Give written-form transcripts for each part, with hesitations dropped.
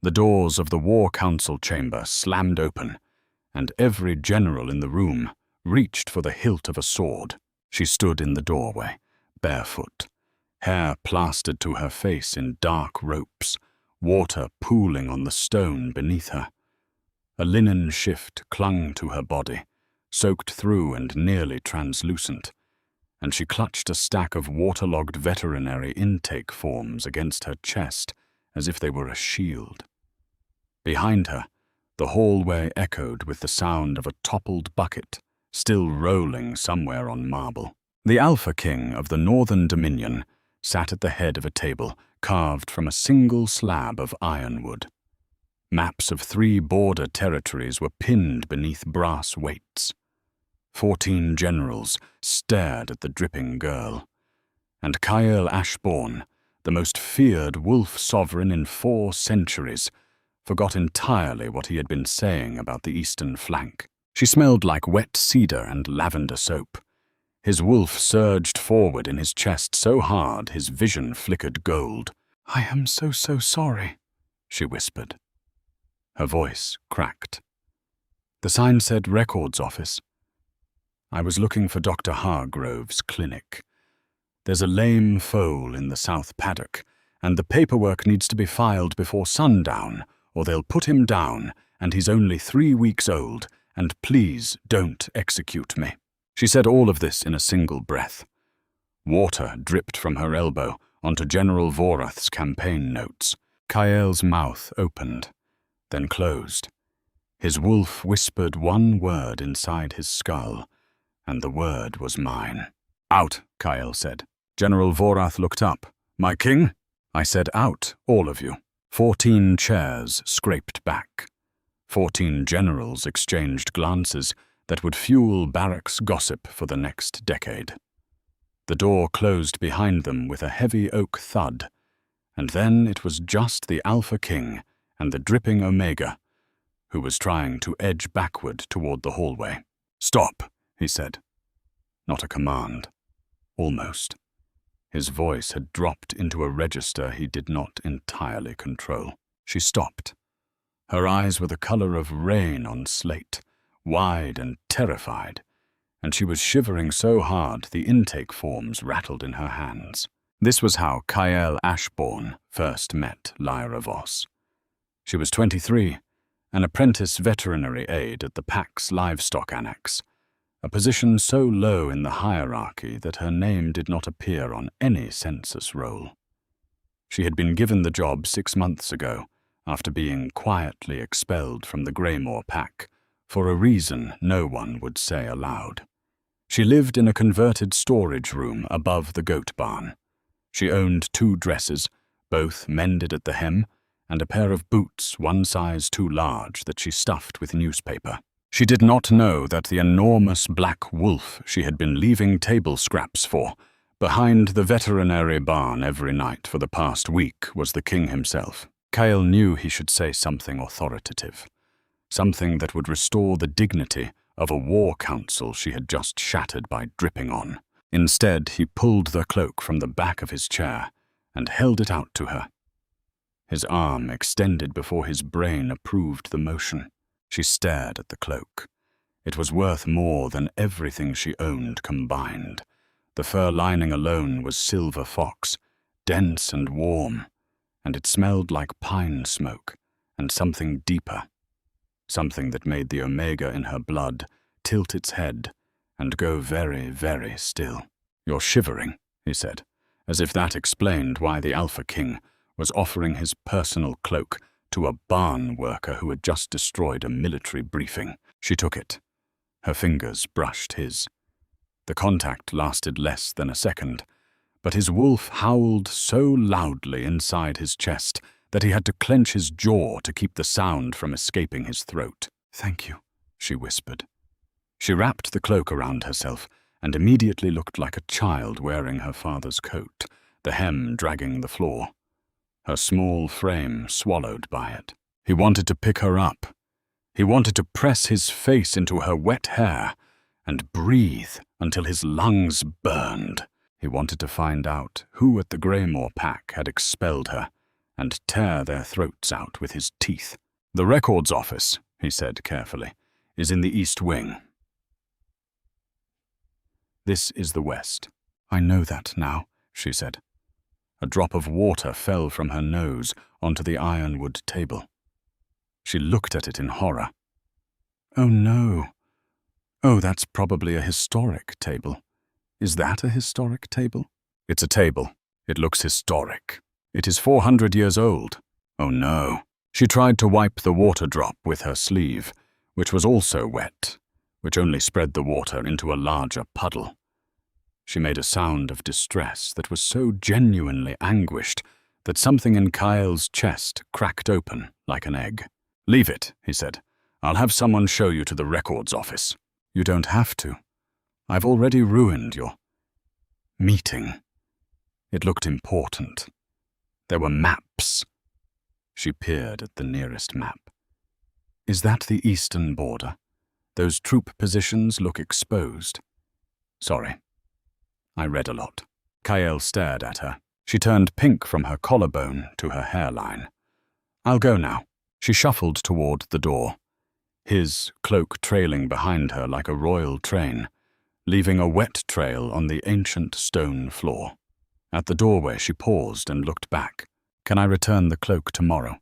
The doors of the War Council chamber slammed open, and every general in the room reached for the hilt of a sword. She stood in the doorway, barefoot, hair plastered to her face in dark ropes, water pooling on the stone beneath her. A linen shift clung to her body, soaked through and nearly translucent, and she clutched a stack of waterlogged veterinary intake forms against her chest as if they were a shield. Behind her, the hallway echoed with the sound of a toppled bucket, still rolling somewhere on marble. The Alpha King of the Northern Dominion sat at the head of a table carved from a single slab of ironwood. Maps of 3 border territories were pinned beneath brass weights. 14 generals stared at the dripping girl, and Kyle Ashbourne, the most feared wolf sovereign in 4 centuries, forgot entirely what he had been saying about the eastern flank. She smelled like wet cedar and lavender soap. His wolf surged forward in his chest so hard his vision flickered gold. "I am so sorry," she whispered. Her voice cracked. The sign said Records Office. "I was looking for Dr. Hargrove's clinic. There's a lame foal in the south paddock, and the paperwork needs to be filed before sundown, or they'll put him down, and he's only 3 weeks old, and please don't execute me." She said all of this in a single breath. Water dripped from her elbow onto General Vorath's campaign notes. Kael's mouth opened, then closed. His wolf whispered one word inside his skull, and the word was mine. "Out," Kael said. General Vorath looked up. "My king?" I said, "Out, all of you." 14 chairs scraped back. 14 generals exchanged glances that would fuel barracks gossip for the next decade. The door closed behind them with a heavy oak thud, and then it was just the Alpha King and the dripping Omega, who was trying to edge backward toward the hallway. "Stop," he said. Not a command. Almost. His voice had dropped into a register he did not entirely control. She stopped. Her eyes were the color of rain on slate, wide and terrified, and she was shivering so hard the intake forms rattled in her hands. This was how Kyle Ashbourne first met Lyra Voss. She was 23, an apprentice veterinary aide at the Pax Livestock Annex, a position so low in the hierarchy that her name did not appear on any census roll. She had been given the job 6 months ago, after being quietly expelled from the Greymore Pack, for a reason no one would say aloud. She lived in a converted storage room above the goat barn. She owned 2 dresses, both mended at the hem, and a pair of boots 1 size too large that she stuffed with newspaper. She did not know that the enormous black wolf she had been leaving table scraps for, behind the veterinary barn every night for the past week, was the king himself. Kyle knew he should say something authoritative, something that would restore the dignity of a war council she had just shattered by dripping on. Instead, he pulled the cloak from the back of his chair and held it out to her. His arm extended before his brain approved the motion. She stared at the cloak. It was worth more than everything she owned combined. The fur lining alone was silver fox, dense and warm, and it smelled like pine smoke and something deeper, something that made the Omega in her blood tilt its head and go very, very still. "You're shivering," he said, as if that explained why the Alpha King was offering his personal cloak to a barn worker who had just destroyed a military briefing. She took it. Her fingers brushed his. The contact lasted less than a second, but his wolf howled so loudly inside his chest that he had to clench his jaw to keep the sound from escaping his throat. "Thank you," she whispered. She wrapped the cloak around herself and immediately looked like a child wearing her father's coat, the hem dragging the floor. Her small frame swallowed by it. He wanted to pick her up. He wanted to press his face into her wet hair and breathe until his lungs burned. He wanted to find out who at the Greymore Pack had expelled her and tear their throats out with his teeth. "The records office," he said carefully, "is in the east wing. This is the west." "I know that now," she said. A drop of water fell from her nose onto the ironwood table. She looked at it in horror. "Oh no. Oh, that's probably a historic table. Is that a historic table?" "It's a table. It looks historic. It is 400 years old." "Oh no." She tried to wipe the water drop with her sleeve, which was also wet, which only spread the water into a larger puddle. She made a sound of distress that was so genuinely anguished that something in Kyle's chest cracked open like an egg. "Leave it," he said. "I'll have someone show you to the records office." "You don't have to. I've already ruined your meeting." It looked important. There were maps. She peered at the nearest map. "Is that the eastern border? Those troop positions look exposed." "Sorry. I read a lot." Kyle stared at her. She turned pink from her collarbone to her hairline. "I'll go now." She shuffled toward the door, his cloak trailing behind her like a royal train, leaving a wet trail on the ancient stone floor. At the doorway, she paused and looked back. "Can I return the cloak tomorrow?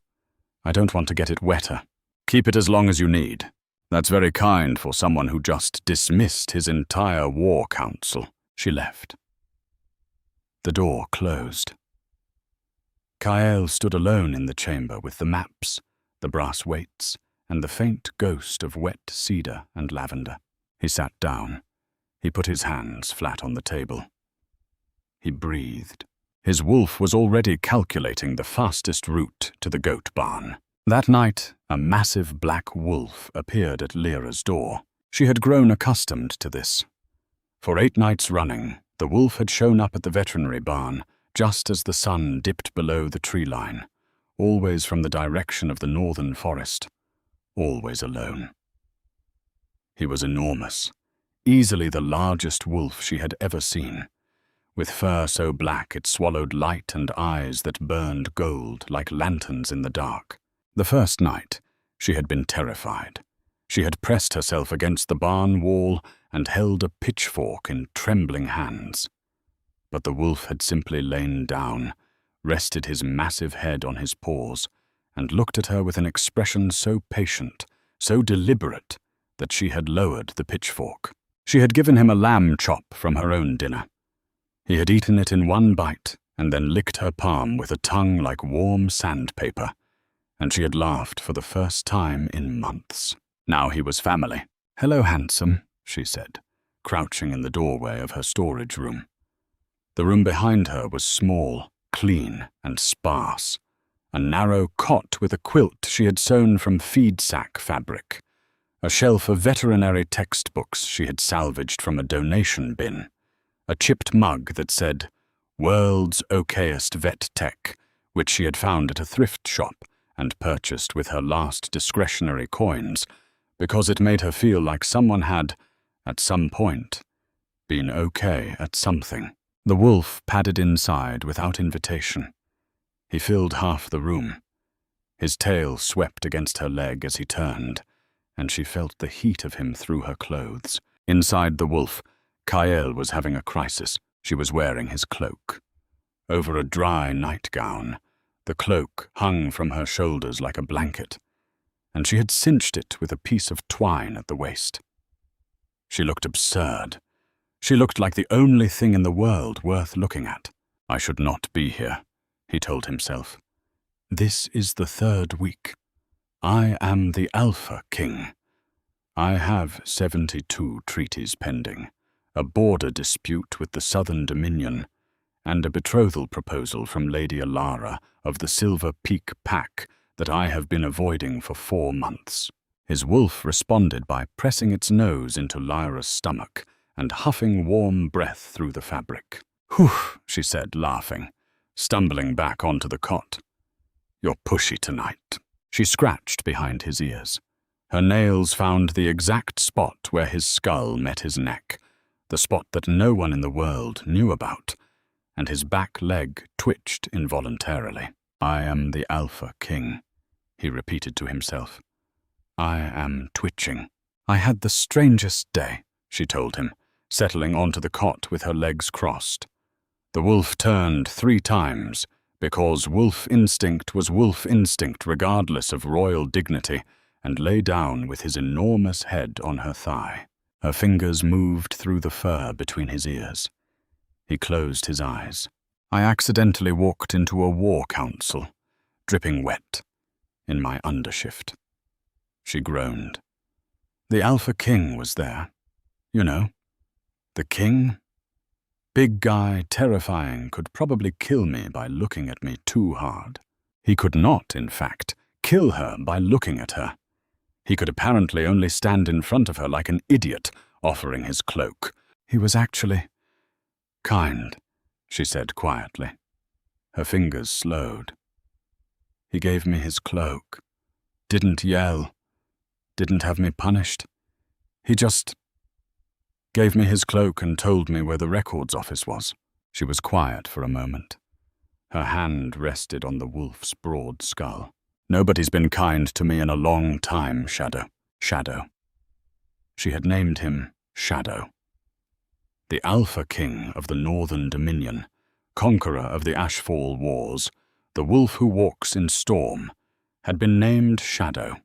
I don't want to get it wetter." "Keep it as long as you need. That's very kind for someone who just dismissed his entire war council." She left. The door closed. Kyle stood alone in the chamber with the maps, the brass weights, and the faint ghost of wet cedar and lavender. He sat down. He put his hands flat on the table. He breathed. His wolf was already calculating the fastest route to the goat barn. That night, a massive black wolf appeared at Lyra's door. She had grown accustomed to this. For 8 nights running, the wolf had shown up at the veterinary barn just as the sun dipped below the tree line, always from the direction of the northern forest, always alone. He was enormous, easily the largest wolf she had ever seen, with fur so black it swallowed light and eyes that burned gold like lanterns in the dark. The first night, she had been terrified. She had pressed herself against the barn wall and held a pitchfork in trembling hands. But the wolf had simply lain down, rested his massive head on his paws, and looked at her with an expression so patient, so deliberate, that she had lowered the pitchfork. She had given him a lamb chop from her own dinner. He had eaten it in one bite and then licked her palm with a tongue like warm sandpaper, and she had laughed for the first time in months. Now he was family. "Hello, handsome," she said, crouching in the doorway of her storage room. The room behind her was small, clean, and sparse. A narrow cot with a quilt she had sewn from feed sack fabric. A shelf of veterinary textbooks she had salvaged from a donation bin. A chipped mug that said, "World's Okayest Vet Tech," which she had found at a thrift shop and purchased with her last discretionary coins, because it made her feel like someone had, at some point, been okay at something. The wolf padded inside without invitation. He filled half the room. His tail swept against her leg as he turned, and she felt the heat of him through her clothes. Inside the wolf, Kyle was having a crisis. She was wearing his cloak. Over a dry nightgown, the cloak hung from her shoulders like a blanket, and she had cinched it with a piece of twine at the waist. She looked absurd. She looked like the only thing in the world worth looking at. "I should not be here," he told himself. "This is the 3rd week. I am the Alpha King. I have 72 treaties pending, a border dispute with the Southern Dominion, and a betrothal proposal from Lady Alara of the Silver Peak Pack that I have been avoiding for 4 months. His wolf responded by pressing its nose into Lyra's stomach and huffing warm breath through the fabric. "Whew," she said, laughing, stumbling back onto the cot. "You're pushy tonight." She scratched behind his ears. Her nails found the exact spot where his skull met his neck, the spot that no one in the world knew about, and his back leg twitched involuntarily. I am the Alpha King, he repeated to himself. I am twitching. I had the strangest day, she told him, settling onto the cot with her legs crossed. The wolf turned 3 times, because wolf instinct was wolf instinct regardless of royal dignity, and lay down with his enormous head on her thigh. Her fingers moved through the fur between his ears. He closed his eyes. I accidentally walked into a war council, dripping wet, in my undershift. She groaned. The Alpha King was there. You know, the king. Big guy, terrifying, could probably kill me by looking at me too hard. He could not, in fact, kill her by looking at her. He could apparently only stand in front of her like an idiot, offering his cloak. He was actually kind, she said quietly. Her fingers slowed. He gave me his cloak. Didn't yell. Didn't have me punished. He just gave me his cloak and told me where the records office was. She was quiet for a moment. Her hand rested on the wolf's broad skull. Nobody's been kind to me in a long time, Shadow. Shadow. She had named him Shadow. The Alpha King of the Northern Dominion, conqueror of the Ashfall Wars, the wolf who walks in storm, had been named Shadow.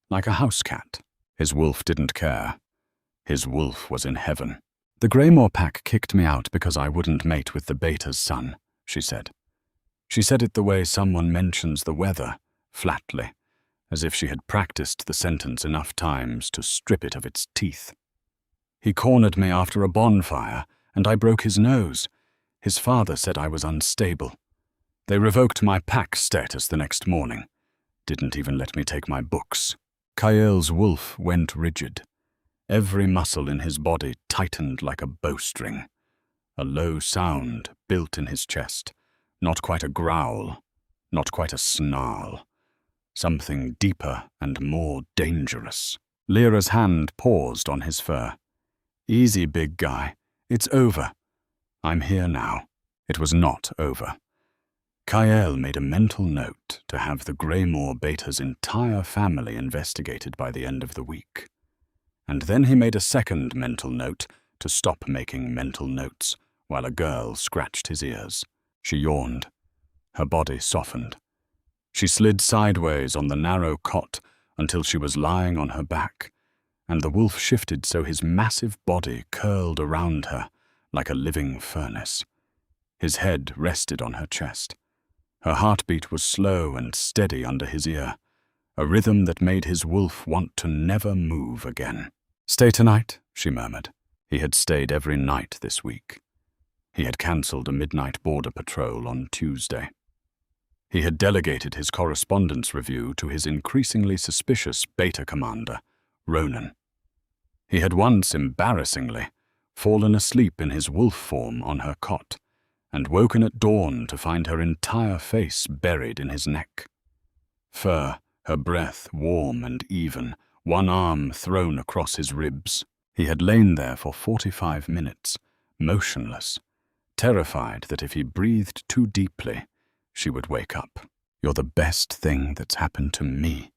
Like a house cat. His wolf didn't care. His wolf was in heaven. The Greymore pack kicked me out because I wouldn't mate with the beta's son, she said. She said it the way someone mentions the weather, flatly, as if she had practiced the sentence enough times to strip it of its teeth. He cornered me after a bonfire, and I broke his nose. His father said I was unstable. They revoked my pack status the next morning. Didn't even let me take my books. Kael's wolf went rigid. Every muscle in his body tightened like a bowstring. A low sound built in his chest. Not quite a growl, not quite a snarl. Something deeper and more dangerous. Lyra's hand paused on his fur. Easy, big guy. It's over. I'm here now. It was not over. Kael made a mental note to have the Greymore beta's entire family investigated by the end of the week. And then he made a second mental note to stop making mental notes while a girl scratched his ears. She yawned. Her body softened. She slid sideways on the narrow cot until she was lying on her back, and the wolf shifted so his massive body curled around her like a living furnace. His head rested on her chest. Her heartbeat was slow and steady under his ear, a rhythm that made his wolf want to never move again. Stay tonight, she murmured. He had stayed every night this week. He had cancelled a midnight border patrol on Tuesday. He had delegated his correspondence review to his increasingly suspicious beta commander, Ronan. He had once, embarrassingly, fallen asleep in his wolf form on her cot, and woken at dawn to find her entire face buried in his neck. Fur, her breath warm and even, one arm thrown across his ribs. He had lain there for 45 minutes, motionless, terrified that if he breathed too deeply, she would wake up. You're the best thing that's happened to me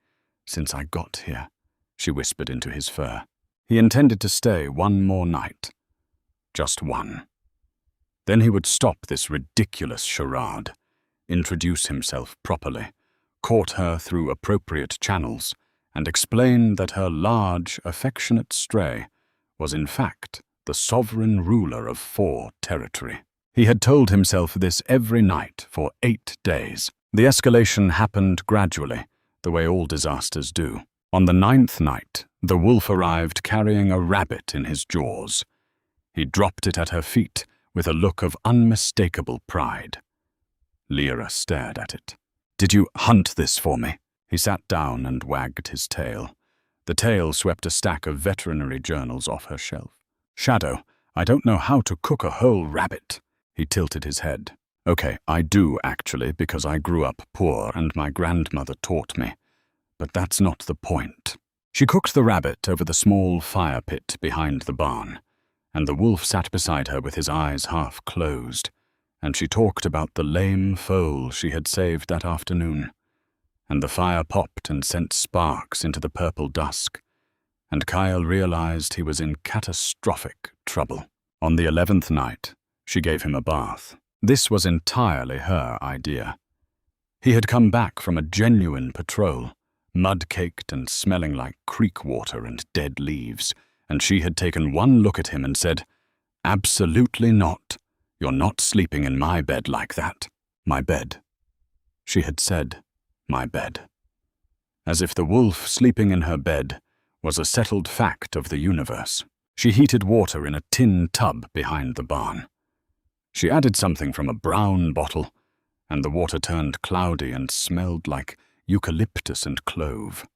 since I got here, she whispered into his fur. He intended to stay one more night. Just one. Then he would stop this ridiculous charade, introduce himself properly, court her through appropriate channels, and explain that her large, affectionate stray was in fact the sovereign ruler of 4 territory. He had told himself this every night for 8 days. The escalation happened gradually, the way all disasters do. On the 9th night, the wolf arrived carrying a rabbit in his jaws. He dropped it at her feet with a look of unmistakable pride. Lyra stared at it. Did you hunt this for me? He sat down and wagged his tail. The tail swept a stack of veterinary journals off her shelf. Shadow, I don't know how to cook a whole rabbit. He tilted his head. Okay, I do actually, because I grew up poor and my grandmother taught me. But that's not the point. She cooked the rabbit over the small fire pit behind the barn, and the wolf sat beside her with his eyes half closed, and she talked about the lame foal she had saved that afternoon, and the fire popped and sent sparks into the purple dusk, and Kyle realized he was in catastrophic trouble. On the 11th night, she gave him a bath. This was entirely her idea. He had come back from a genuine patrol, mud-caked and smelling like creek water and dead leaves, and she had taken one look at him and said, "Absolutely not. You're not sleeping in my bed like that." My bed. She had said, my bed. As if the wolf sleeping in her bed was a settled fact of the universe. She heated water in a tin tub behind the barn. She added something from a brown bottle, and the water turned cloudy and smelled like eucalyptus and clove.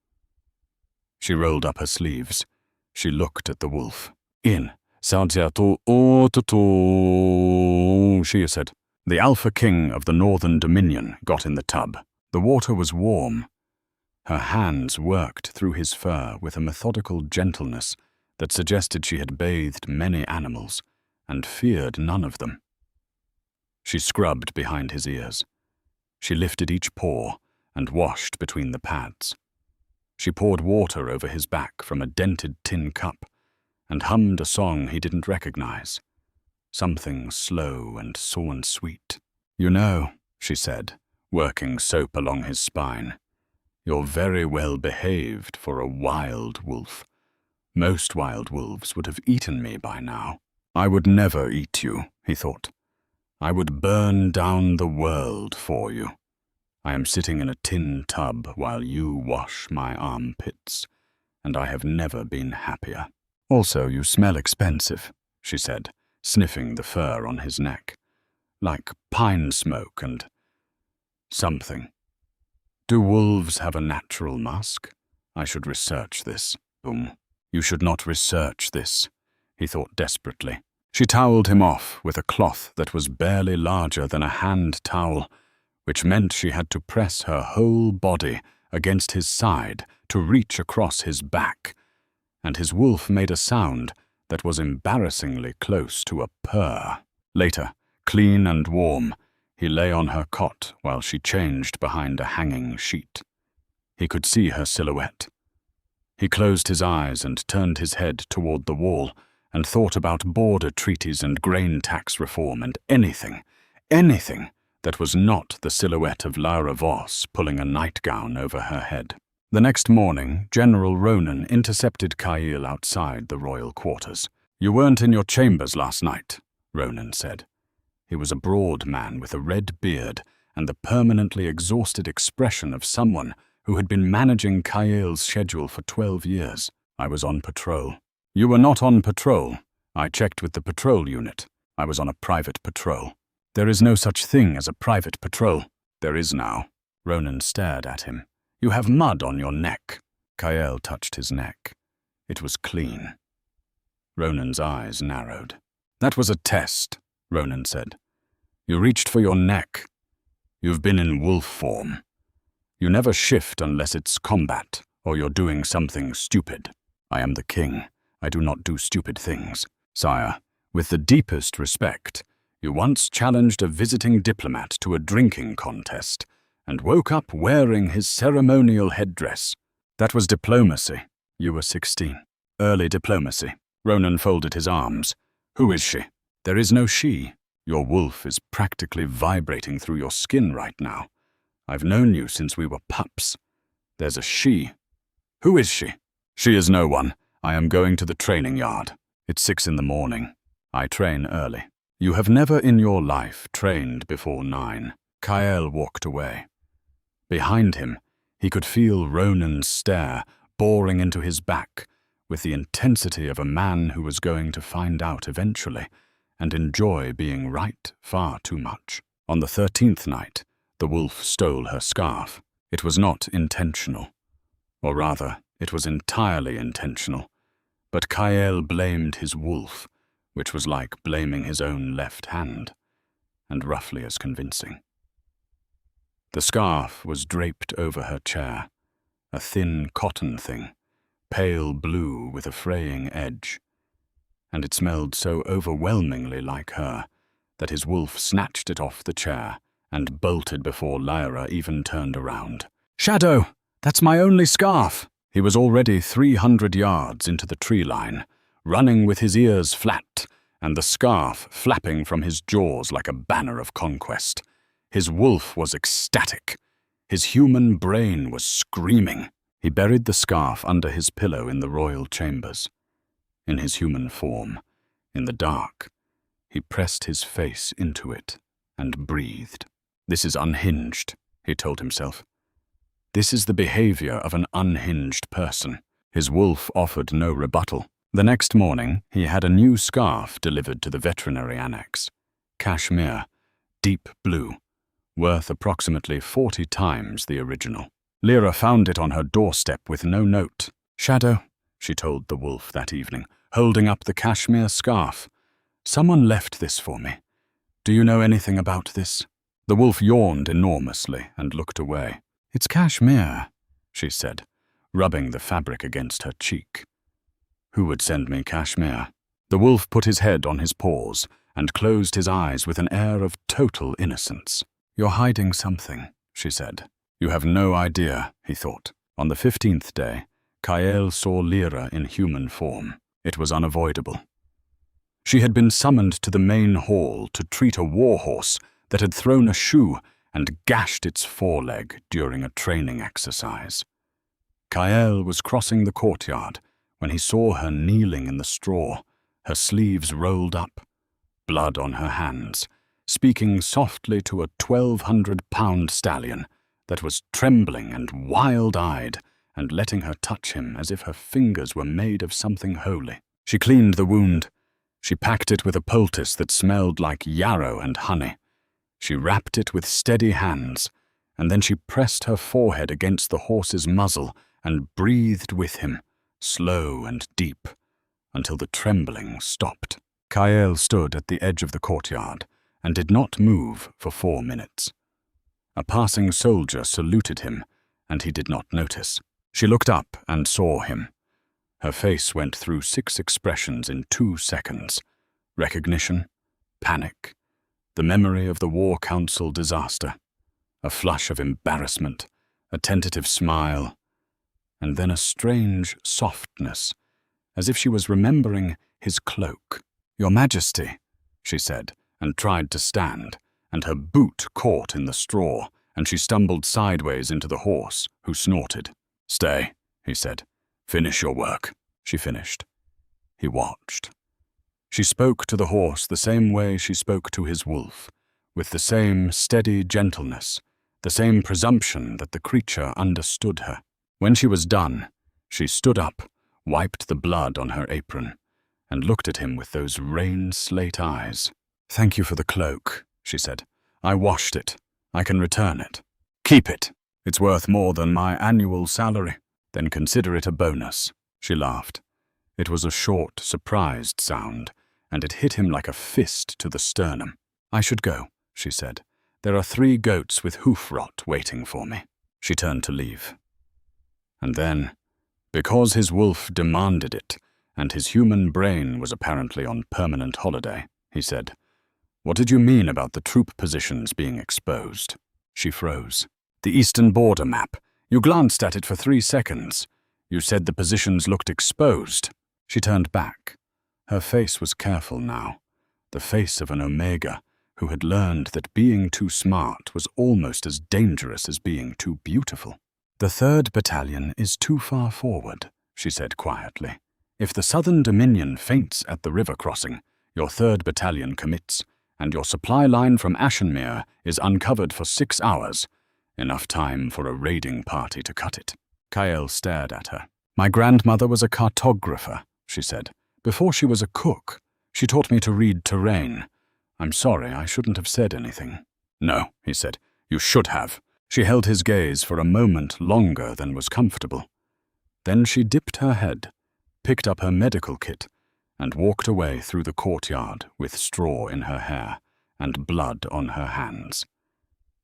She rolled up her sleeves. She looked at the wolf. "In. She said. The Alpha King of the Northern Dominion got in the tub. The water was warm. Her hands worked through his fur with a methodical gentleness that suggested she had bathed many animals and feared none of them. She scrubbed behind his ears. She lifted each paw and washed between the pads. She poured water over his back from a dented tin cup and hummed a song he didn't recognize, something slow and sawn sweet. "You know," she said, working soap along his spine, "you're very well behaved for a wild wolf. Most wild wolves would have eaten me by now." "I would never eat you," he thought. "I would burn down the world for you. I am sitting in a tin tub while you wash my armpits, and I have never been happier. Also, you smell expensive," she said, sniffing the fur on his neck, "like pine smoke and something. Do wolves have a natural musk? I should research this." Boom. "You should not research this," he thought desperately. She toweled him off with a cloth that was barely larger than a hand towel, which meant she had to press her whole body against his side to reach across his back, and his wolf made a sound that was embarrassingly close to a purr. Later, clean and warm, he lay on her cot while she changed behind a hanging sheet. He could see her silhouette. He closed his eyes and turned his head toward the wall and thought about border treaties and grain tax reform and anything that was not the silhouette of Lara Voss pulling a nightgown over her head. The next morning, General Ronan intercepted Kyle outside the royal quarters. "You weren't in your chambers last night," Ronan said. He was a broad man with a red beard and the permanently exhausted expression of someone who had been managing Kyle's schedule for 12 years. "I was on patrol." "You were not on patrol. I checked with the patrol unit. I was on a private patrol." "There is no such thing as a private patrol." "There is now." Ronan stared at him. "You have mud on your neck." Kyle touched his neck. It was clean. Ronan's eyes narrowed. "That was a test," Ronan said. "You reached for your neck. You've been in wolf form. You never shift unless it's combat or you're doing something stupid. I am the king. I do not do stupid things. Sire, with the deepest respect, you once challenged a visiting diplomat to a drinking contest and woke up wearing his ceremonial headdress. That was diplomacy. You were 16. Early diplomacy." Ronan folded his arms. "Who is she?" "There is no she. Your wolf is practically vibrating through your skin right now. I've known you since we were pups. There's a she. Who is she?" "She is no one. I am going to the training yard. It's 6 in the morning. I train early." "You have never in your life trained before 9. Kyle walked away. Behind him, he could feel Ronan's stare boring into his back with the intensity of a man who was going to find out eventually and enjoy being right far too much. On the 13th night, the wolf stole her scarf. It was not intentional. Or rather, it was entirely intentional. But Kyle blamed his wolf, which was like blaming his own left hand, and roughly as convincing. The scarf was draped over her chair, a thin cotton thing, pale blue with a fraying edge, and it smelled so overwhelmingly like her that his wolf snatched it off the chair and bolted before Lyra even turned around. "Shadow! That's my only scarf!" He was already 300 yards into the tree line, running with his ears flat and the scarf flapping from his jaws like a banner of conquest. His wolf was ecstatic. His human brain was screaming. He buried the scarf under his pillow in the royal chambers. In his human form, in the dark, he pressed his face into it and breathed. "This is unhinged," he told himself. "This is the behavior of an unhinged person." His wolf offered no rebuttal. The next morning, he had a new scarf delivered to the veterinary annex. Cashmere, deep blue, worth approximately 40 times the original. Lyra found it on her doorstep with no note. "Shadow," she told the wolf that evening, holding up the cashmere scarf. "Someone left this for me. Do you know anything about this?" The wolf yawned enormously and looked away. "It's cashmere," she said, rubbing the fabric against her cheek. "Who would send me cashmere?" The wolf put his head on his paws and closed his eyes with an air of total innocence. "You're hiding something," she said. "You have no idea," he thought. On the 15th day, Kael saw Lyra in human form. It was unavoidable. She had been summoned to the main hall to treat a warhorse that had thrown a shoe and gashed its foreleg during a training exercise. Kael was crossing the courtyard when he saw her kneeling in the straw, her sleeves rolled up, blood on her hands, speaking softly to a 1,200-pound stallion that was trembling and wild-eyed and letting her touch him as if her fingers were made of something holy. She cleaned the wound. She packed it with a poultice that smelled like yarrow and honey. She wrapped it with steady hands, and then she pressed her forehead against the horse's muzzle and breathed with him, slow and deep, until the trembling stopped. Kael stood at the edge of the courtyard and did not move for 4 minutes. A passing soldier saluted him, and he did not notice. She looked up and saw him. Her face went through 6 expressions in 2 seconds. Recognition, panic, the memory of the War Council disaster, a flush of embarrassment, a tentative smile, and then a strange softness, as if she was remembering his cloak. "Your Majesty," she said, and tried to stand, and her boot caught in the straw, and she stumbled sideways into the horse, who snorted. "Stay," he said. "Finish your work." She finished. He watched. She spoke to the horse the same way she spoke to his wolf, with the same steady gentleness, the same presumption that the creature understood her. When she was done, she stood up, wiped the blood on her apron, and looked at him with those rain-slate eyes. "Thank you for the cloak," she said. "I washed it. I can return it." "Keep it. It's worth more than my annual salary." "Then consider it a bonus," she laughed. It was a short, surprised sound, and it hit him like a fist to the sternum. "I should go," she said. "There are 3 goats with hoof rot waiting for me." She turned to leave. And then, because his wolf demanded it, and his human brain was apparently on permanent holiday, he said, "What did you mean about the troop positions being exposed?" She froze. "The eastern border map. You glanced at it for 3 seconds. You said the positions looked exposed." She turned back. Her face was careful now, the face of an Omega who had learned that being too smart was almost as dangerous as being too beautiful. "The 3rd Battalion is too far forward," she said quietly. "If the Southern Dominion faints at the river crossing, your 3rd Battalion commits, and your supply line from Ashenmere is uncovered for 6 hours, enough time for a raiding party to cut it." Kael stared at her. "My grandmother was a cartographer," she said. "Before she was a cook, she taught me to read terrain. I'm sorry, I shouldn't have said anything." "No," he said. "You should have." She held his gaze for a moment longer than was comfortable. Then she dipped her head, picked up her medical kit, and walked away through the courtyard with straw in her hair and blood on her hands,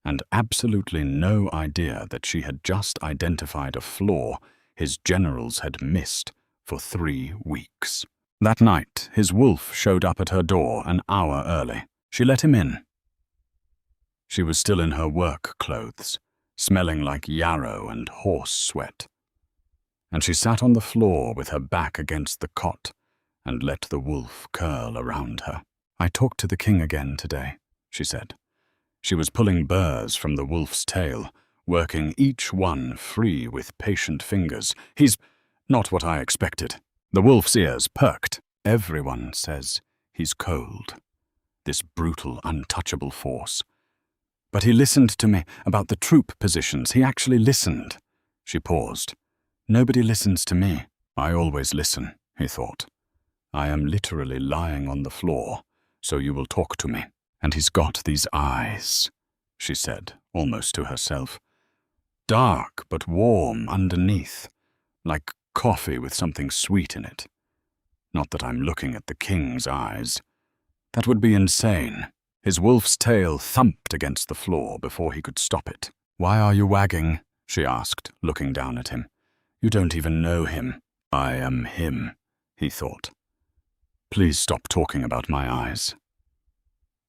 and absolutely no idea that she had just identified a flaw his generals had missed for 3 weeks. That night, his wolf showed up at her door an hour early. She let him in. She was still in her work clothes, smelling like yarrow and horse sweat. And she sat on the floor with her back against the cot and let the wolf curl around her. "I talked to the king again today," she said. She was pulling burrs from the wolf's tail, working each one free with patient fingers. "He's not what I expected." The wolf's ears perked. "Everyone says he's cold, this brutal, untouchable force. But he listened to me about the troop positions. He actually listened." She paused. "Nobody listens to me." "I always listen," he thought. "I am literally lying on the floor, so you will talk to me. And he's got these eyes," she said, almost to herself. "Dark but warm underneath, like coffee with something sweet in it. Not that I'm looking at the king's eyes. That would be insane." His wolf's tail thumped against the floor before he could stop it. "Why are you wagging?" she asked, looking down at him. "You don't even know him." "I am him," he thought. "Please stop talking about my eyes.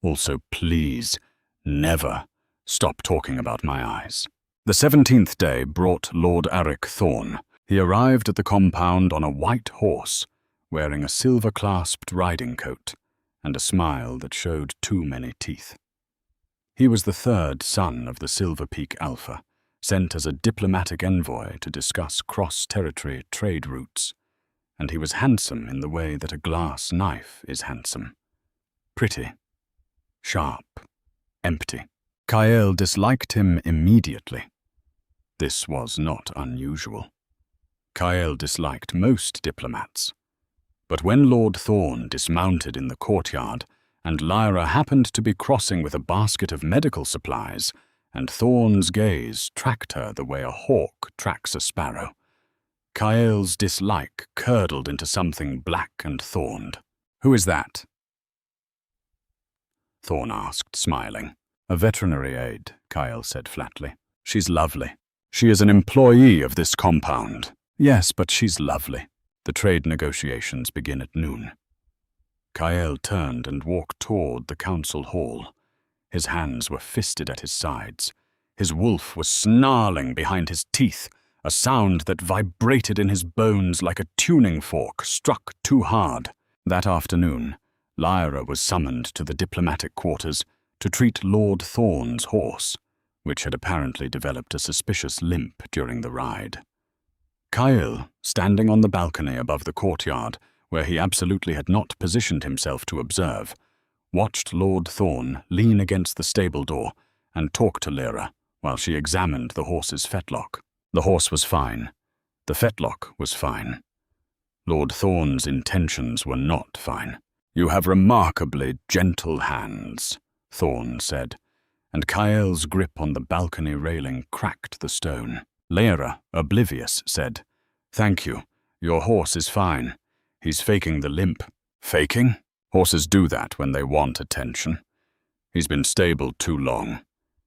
Also, please, never stop talking about my eyes." The 17th day brought Lord Aric Thorn. He arrived at the compound on a white horse, wearing a silver-clasped riding coat and a smile that showed too many teeth. He was the third son of the Silver Peak Alpha, sent as a diplomatic envoy to discuss cross-territory trade routes, and he was handsome in the way that a glass knife is handsome. Pretty, sharp, empty. Kael disliked him immediately. This was not unusual. Kael disliked most diplomats. But when Lord Thorn dismounted in the courtyard, and Lyra happened to be crossing with a basket of medical supplies, and Thorn's gaze tracked her the way a hawk tracks a sparrow, Kael's dislike curdled into something black and thorned. "Who is that?" Thorn asked, smiling. "A veterinary aide," Kael said flatly. "She's lovely. She is an employee of this compound." "Yes, but she's lovely." The trade negotiations begin at noon. Kael turned and walked toward the council hall. His hands were fisted at his sides. His wolf was snarling behind his teeth, a sound that vibrated in his bones like a tuning fork struck too hard. That afternoon, Lyra was summoned to the diplomatic quarters to treat Lord Thorn's horse, which had apparently developed a suspicious limp during the ride. Kael, standing on the balcony above the courtyard, where he absolutely had not positioned himself to observe, watched Lord Thorn lean against the stable door and talk to Lyra while she examined the horse's fetlock. The horse was fine. The fetlock was fine. Lord Thorn's intentions were not fine. "You have remarkably gentle hands," Thorn said, and Kael's grip on the balcony railing cracked the stone. Lyra, oblivious, said, "Thank you. Your horse is fine. He's faking the limp." "Faking? Horses do that when they want attention. He's been stabled too long.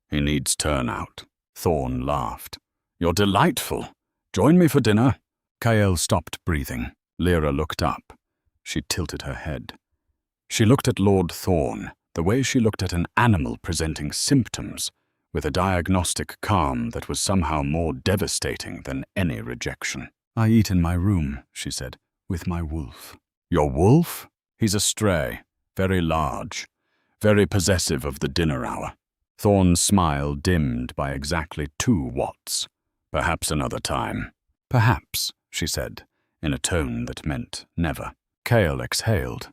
He needs turnout." Thorn laughed. "You're delightful. Join me for dinner." Kael stopped breathing. Lyra looked up. She tilted her head. She looked at Lord Thorn the way she looked at an animal presenting symptoms, with a diagnostic calm that was somehow more devastating than any rejection. "I eat in my room," she said, "with my wolf." "Your wolf? He's a stray, very large, very possessive of the dinner hour." Thorn's smile dimmed by exactly 2 watts. "Perhaps another time." "Perhaps," she said, in a tone that meant never. Kael exhaled.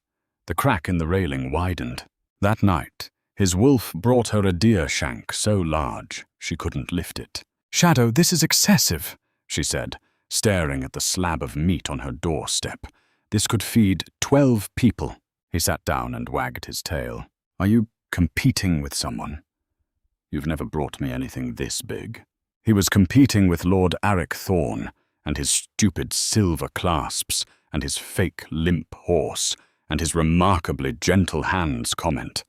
The crack in the railing widened. That night, his wolf brought her a deer shank so large she couldn't lift it. "Shadow, this is excessive," she said, staring at the slab of meat on her doorstep. "This could feed 12 people." He sat down and wagged his tail. "Are you competing with someone? You've never brought me anything this big." He was competing with Lord Aric Thorn and his stupid silver clasps and his fake limp horse and his remarkably gentle hands comment.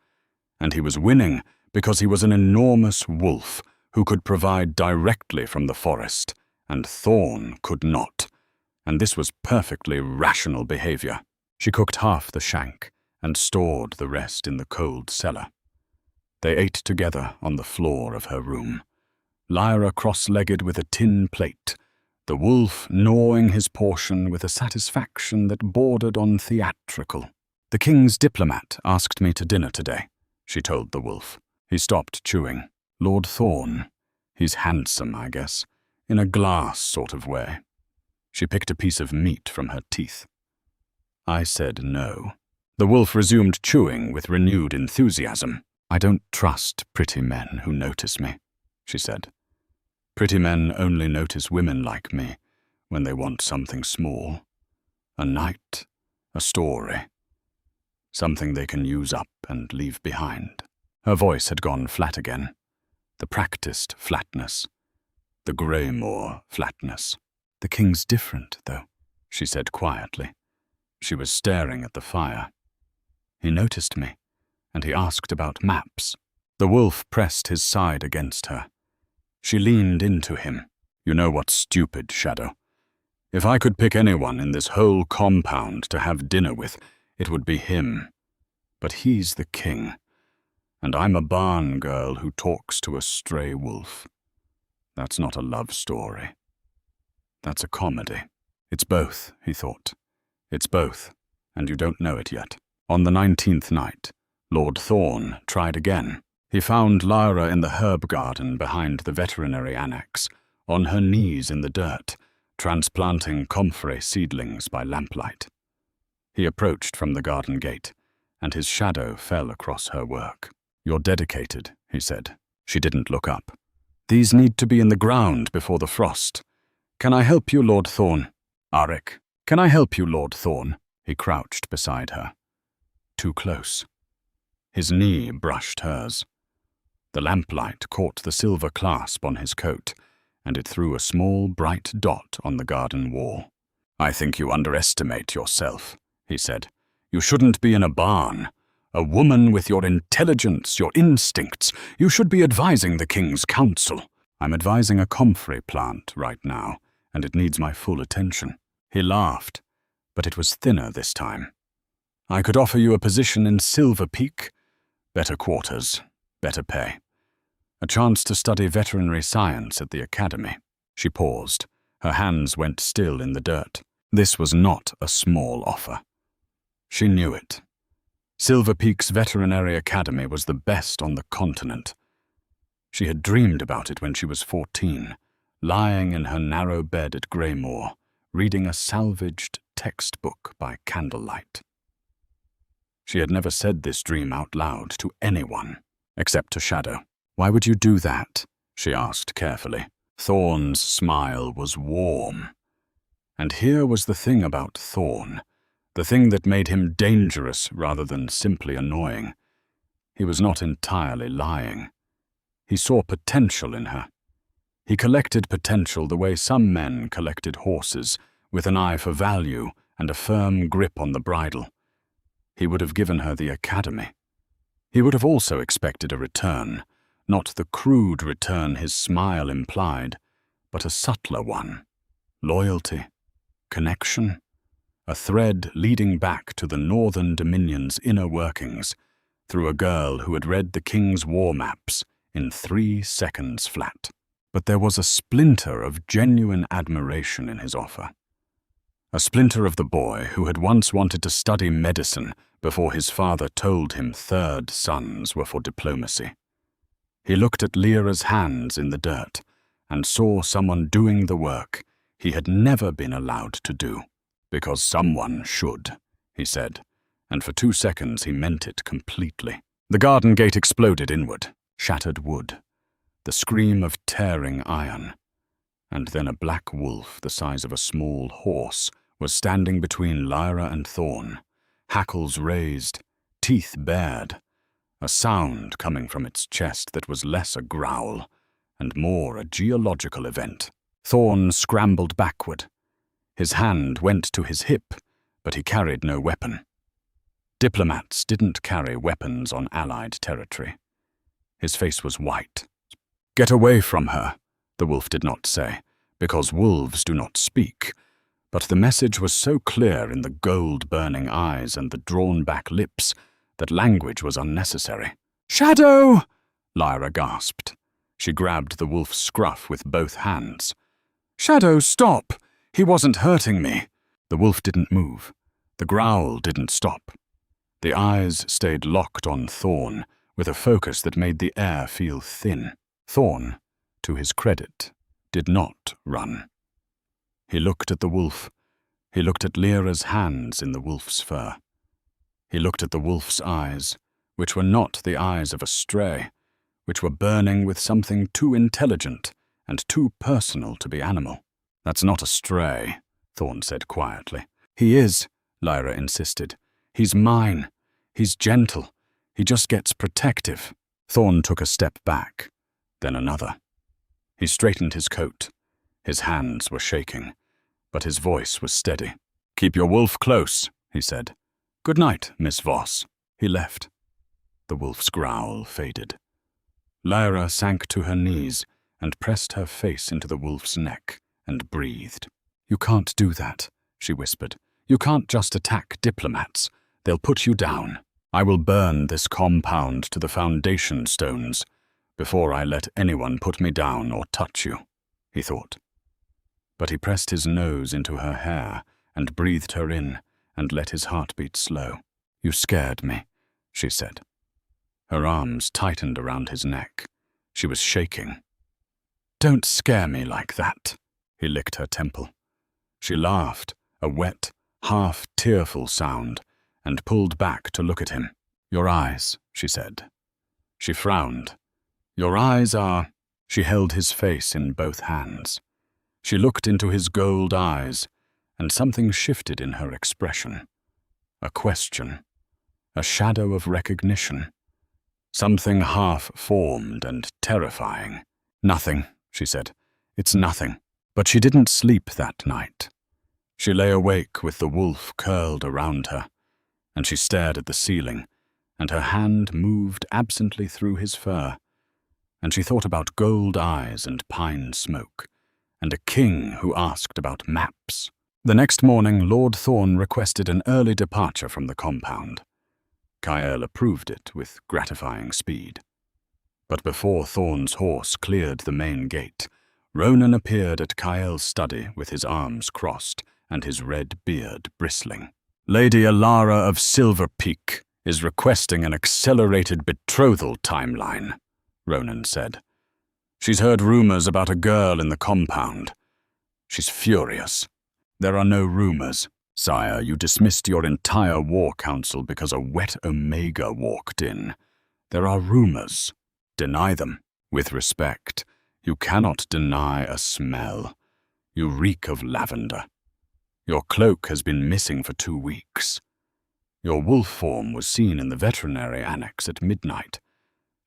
And he was winning because he was an enormous wolf who could provide directly from the forest, and Thorn could not. And this was perfectly rational behavior. She cooked half the shank and stored the rest in the cold cellar. They ate together on the floor of her room, Lyra cross-legged with a tin plate, the wolf gnawing his portion with a satisfaction that bordered on theatrical. "The king's diplomat asked me to dinner today," she told the wolf. He stopped chewing. "Lord Thorn. He's handsome, I guess, in a glass sort of way." She picked a piece of meat from her teeth. I said no. The wolf resumed chewing with renewed enthusiasm. "I don't trust pretty men who notice me," she said. "Pretty men only notice women like me when they want something small. A night, a story, something they can use up and leave behind." Her voice had gone flat again. The practiced flatness. The Greymore flatness. "The king's different, though," she said quietly. She was staring at the fire. "He noticed me, and he asked about maps." The wolf pressed his side against her. She leaned into him. "You know what's stupid, Shadow? If I could pick anyone in this whole compound to have dinner with, it would be him. But he's the king, and I'm a barn girl who talks to a stray wolf. That's not a love story. That's a comedy." "It's both," he thought. "It's both, and you don't know it yet." On the 19th night, Lord Thorn tried again. He found Lyra in the herb garden behind the veterinary annex, on her knees in the dirt, transplanting comfrey seedlings by lamplight. He approached from the garden gate, and his shadow fell across her work. "You're dedicated," he said. She didn't look up. "These need to be in the ground before the frost. Can I help you, Lord Thorn?" "Arik, can I help you, Lord Thorn?" He crouched beside her. Too close. His knee brushed hers. The lamplight caught the silver clasp on his coat, and it threw a small, bright dot on the garden wall. "I think you underestimate yourself," he said. "You shouldn't be in a barn. A woman with your intelligence, your instincts. You should be advising the king's council." "I'm advising a comfrey plant right now, and it needs my full attention." He laughed, but it was thinner this time. "I could offer you a position in Silver Peak. Better quarters, better pay. A chance to study veterinary science at the academy." She paused. Her hands went still in the dirt. This was not a small offer. She knew it. Silver Peak's veterinary academy was the best on the continent. She had dreamed about it when she was 14, lying in her narrow bed at Greymore, reading a salvaged textbook by candlelight. She had never said this dream out loud to anyone, except to Shadow. "Why would you do that?" she asked carefully. Thorn's smile was warm. And here was the thing about Thorn, the thing that made him dangerous rather than simply annoying. He was not entirely lying. He saw potential in her. He collected potential the way some men collected horses, with an eye for value and a firm grip on the bridle. He would have given her the academy. He would have also expected a return, not the crude return his smile implied, but a subtler one. Loyalty, connection, a thread leading back to the Northern Dominion's inner workings, through a girl who had read the king's war maps in 3 seconds flat. But there was a splinter of genuine admiration in his offer. A splinter of the boy who had once wanted to study medicine before his father told him 3rd sons were for diplomacy. He looked at Lyra's hands in the dirt and saw someone doing the work he had never been allowed to do. "Because someone should," he said, and for 2 seconds he meant it completely. The garden gate exploded inward, shattered wood, the scream of tearing iron, and then a black wolf the size of a small horse was standing between Lyra and Thorn, hackles raised, teeth bared, a sound coming from its chest that was less a growl and more a geological event. Thorn scrambled backward. His hand went to his hip, but he carried no weapon. Diplomats didn't carry weapons on Allied territory. His face was white. "Get away from her," the wolf did not say, because wolves do not speak, But the message was so clear in the gold-burning eyes and the drawn-back lips that language was unnecessary. "Shadow!" Lyra gasped. She grabbed the wolf's scruff with both hands. "Shadow, stop! He wasn't hurting me." The wolf didn't move. The growl didn't stop. The eyes stayed locked on Thorn, with a focus that made the air feel thin. Thorn, to his credit, did not run. He looked at the wolf. He looked at Lyra's hands in the wolf's fur. He looked at the wolf's eyes, which were not the eyes of a stray, which were burning with something too intelligent and too personal to be animal. "That's not a stray," Thorn said quietly. "He is," Lyra insisted. "He's mine. He's gentle. He just gets protective." Thorn took a step back, then another. He straightened his coat. His hands were shaking, but his voice was steady. "Keep your wolf close," he said. "Good night, Miss Voss." He left. The wolf's growl faded. Lyra sank to her knees and pressed her face into the wolf's neck and breathed. "You can't do that," she whispered. "You can't just attack diplomats. They'll put you down. I will burn this compound to the foundation stones before I let anyone put me down or touch you," he thought. But he pressed his nose into her hair and breathed her in and let his heartbeat slow. "You scared me," she said. Her arms tightened around his neck. She was shaking. "Don't scare me like that." He licked her temple. She laughed, a wet, half-tearful sound, and pulled back to look at him. "Your eyes," she said. She frowned. "Your eyes are—" She held his face in both hands. She looked into his gold eyes, and something shifted in her expression. A question. A shadow of recognition. Something half-formed and terrifying. "Nothing," she said. "It's nothing." But she didn't sleep that night. She lay awake with the wolf curled around her, and she stared at the ceiling, and her hand moved absently through his fur, and she thought about gold eyes and pine smoke, and a king who asked about maps. The next morning, Lord Thorn requested an early departure from the compound. Kyle approved it with gratifying speed. But before Thorn's horse cleared the main gate, Ronan appeared at Kyle's study with his arms crossed and his red beard bristling. "Lady Alara of Silver Peak is requesting an accelerated betrothal timeline," Ronan said. "She's heard rumors about a girl in the compound. She's furious." "There are no rumors. Sire, you dismissed your entire war council because a wet Omega walked in. There are rumors. Deny them. With respect, you cannot deny a smell. You reek of lavender. Your cloak has been missing for 2 weeks. Your wolf form was seen in the veterinary annex at midnight.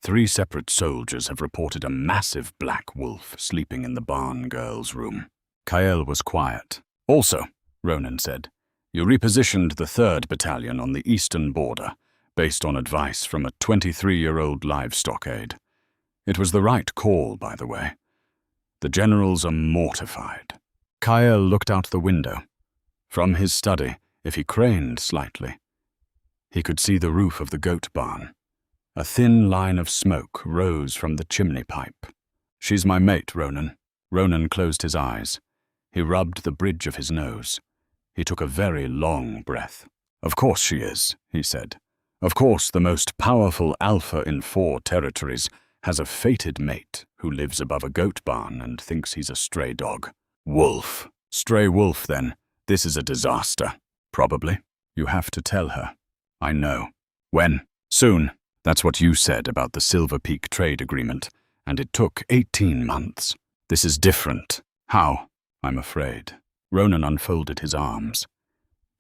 3 separate soldiers have reported a massive black wolf sleeping in the barn girl's room." Kyle was quiet. "Also," Ronan said, "you repositioned the 3rd Battalion on the eastern border, based on advice from a 23-year-old livestock aide. It was the right call, by the way. The generals are mortified." Kyle looked out the window. From his study, if he craned slightly, he could see the roof of the goat barn. A thin line of smoke rose from the chimney pipe. "She's my mate, Ronan." Ronan closed his eyes. He rubbed the bridge of his nose. He took a very long breath. "Of course she is," he said. "Of course the most powerful alpha in 4 territories has a fated mate who lives above a goat barn and thinks he's a stray dog. Wolf. Stray wolf, then. This is a disaster." "Probably. You have to tell her." "I know." "When?" "Soon. That's what you said about the Silver Peak trade agreement, and it took 18 months. This is different." "How?" "I'm afraid." Ronan unfolded his arms.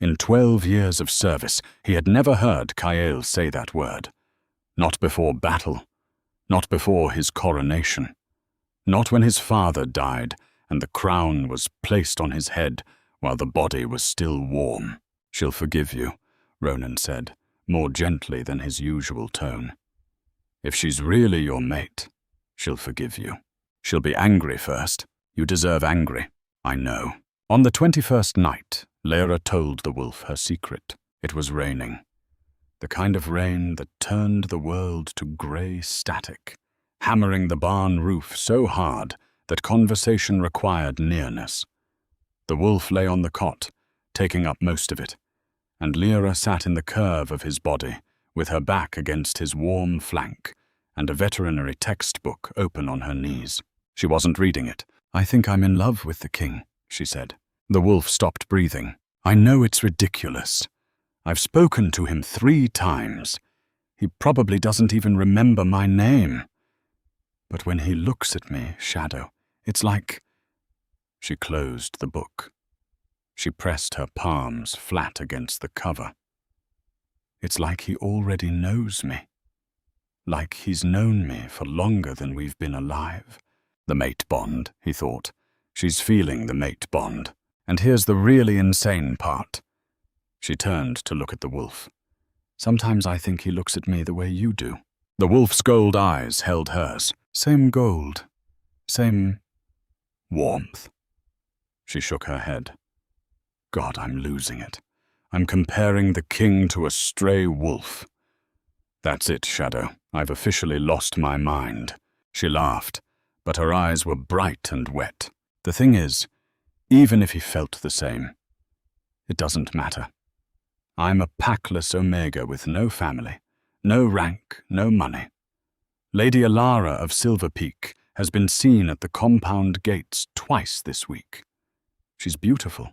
In 12 years of service, he had never heard Kyle say that word. Not before battle. Not before his coronation. Not when his father died and the crown was placed on his head while the body was still warm. "She'll forgive you," Ronan said, more gently than his usual tone. "If she's really your mate, she'll forgive you. She'll be angry first. You deserve angry. I know." On the 21st night, Lyra told the wolf her secret. It was raining. The kind of rain that turned the world to grey static, hammering the barn roof so hard that conversation required nearness. The wolf lay on the cot, taking up most of it, and Lyra sat in the curve of his body, with her back against his warm flank, and a veterinary textbook open on her knees. She wasn't reading it. "I think I'm in love with the king," she said. The wolf stopped breathing. "I know it's ridiculous. I've spoken to him 3 times. He probably doesn't even remember my name. But when he looks at me, Shadow, it's like—" She closed the book. She pressed her palms flat against the cover. "It's like he already knows me. Like he's known me for longer than we've been alive." The mate bond, he thought. She's feeling the mate bond. And here's the really insane part. She turned to look at the wolf. "Sometimes I think he looks at me the way you do." The wolf's gold eyes held hers. Same gold. Same warmth. She shook her head. "God, I'm losing it. I'm comparing the king to a stray wolf." "That's it, Shadow. I've officially lost my mind." She laughed, but her eyes were bright and wet. "The thing is, even if he felt the same, it doesn't matter. I'm a packless Omega with no family, no rank, no money. Lady Alara of Silver Peak has been seen at the compound gates twice this week. She's beautiful.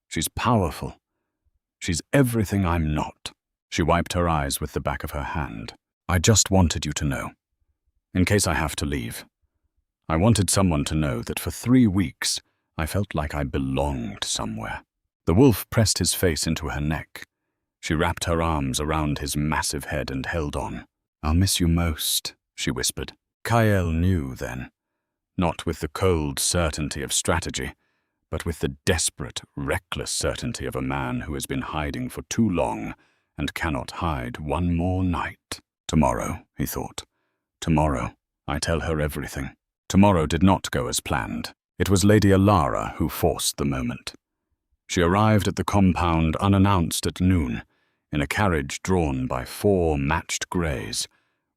She's powerful. She's everything I'm not." She wiped her eyes with the back of her hand. "I just wanted you to know, in case I have to leave. I wanted someone to know that for 3 weeks I felt like I belonged somewhere." The wolf pressed his face into her neck. She wrapped her arms around his massive head and held on. "I'll miss you most," she whispered. Kael knew then, not with the cold certainty of strategy, but with the desperate, reckless certainty of a man who has been hiding for too long and cannot hide one more night. "Tomorrow," he thought. "Tomorrow, I tell her everything." Tomorrow did not go as planned. It was Lady Alara who forced the moment. She arrived at the compound unannounced at noon, in a carriage drawn by 4 matched greys,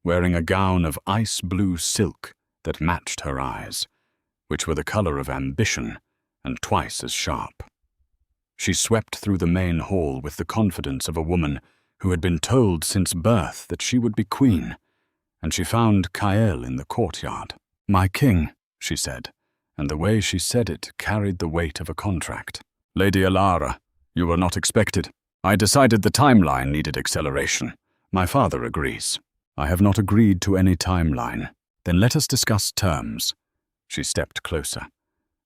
wearing a gown of ice-blue silk that matched her eyes, which were the color of ambition and twice as sharp. She swept through the main hall with the confidence of a woman who had been told since birth that she would be queen, and she found Kael in the courtyard. "My king," she said, and the way she said it carried the weight of a contract. "Lady Alara, you were not expected. I decided the timeline needed acceleration. My father agrees." "I have not agreed to any timeline." "Then let us discuss terms." She stepped closer.